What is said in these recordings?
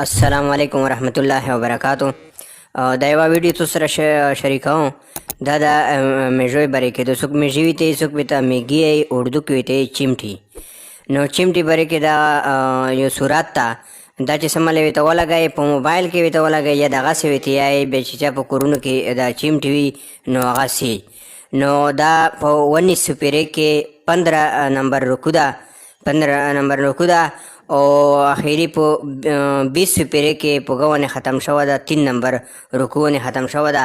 السلام علیکم ورحمت الله وبرکاتو. دا یوه ویډیو تو سره شریکوم. دا د میږوی باره کې د څوک میږي وي ته څوک ورته میږي وایي، اردو کې ورته وایي چمټي. نو چمټي باره کې دا یو صورت ته دا چې سملی ورته ولګوئ، په موبایل کې ورته ولګوئ یا دغسې ورته وایئ، بیا چې چا په کورونو کې دا چمټي وي نو هغسې. نو دا په 19 سپېرې کې 15 نمبر رکو ده، 15 نمبر رکو ده او اخیری په 20 سپېرې کې په ګونې ختم شوه ده، 3 نمبر رکو ونې ختم شوه ده.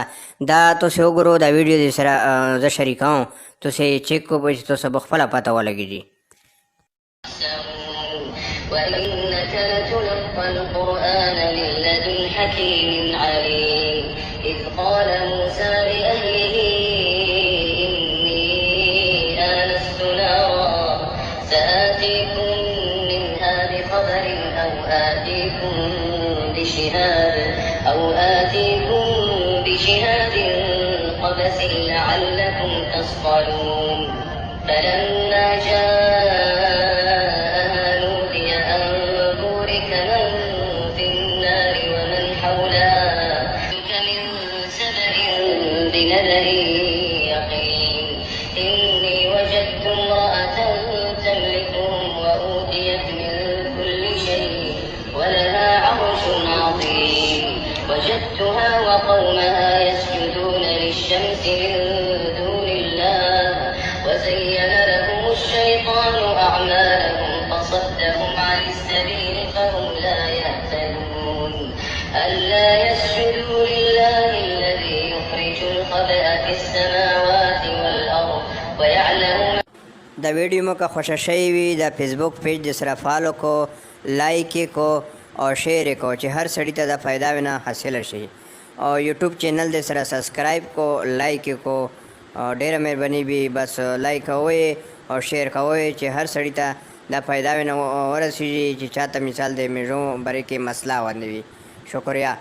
دا تاسې وګورو، دا ویډیو دې سره زه شریکوم، تاسې چیک کو چې تاسو به خپله پته ولګېږي. وإنك لتلقى القرآن من لدن حكيم عليم إذ قال موسى لأهله إني آنست نارا سآتيكم منها بخبر أو آتيكم بشهاب قبس لعلكم تصطلون فلما جاءها نودي أن بورك من في النار ومن حولها من سبأ بنبأ يقين إني وجدت امرأة تملكهم وأوتيت من كل شيء ولها عرش عظيم وجدتها وقومها يسجدون للشمس من دون الله وزين لهم الشيطان أعمالهم فصدهم عن السبيل فهم لا يهتدون ألا يسجدوا لله الذي يخرج الخبأ في السماوات والأرض ويعلم. دا ویډیو مو که خوښه شوې وي د فیسبوک پیج د سره فالو کو، لایک یې کو او شیر یې کو چې هر سړي ته د فایده وینه حاصله شي. او یوټیوب چینل د سره سبسکرایب کو، لایک یې کو. ډیره مهرباني وي، بس لایک کوئ او شیر کوئ چې هر سړي ته د فایده وینه ورسېږي چې چاته مثال د میږو باره کې مسله باندې وي. شکریه.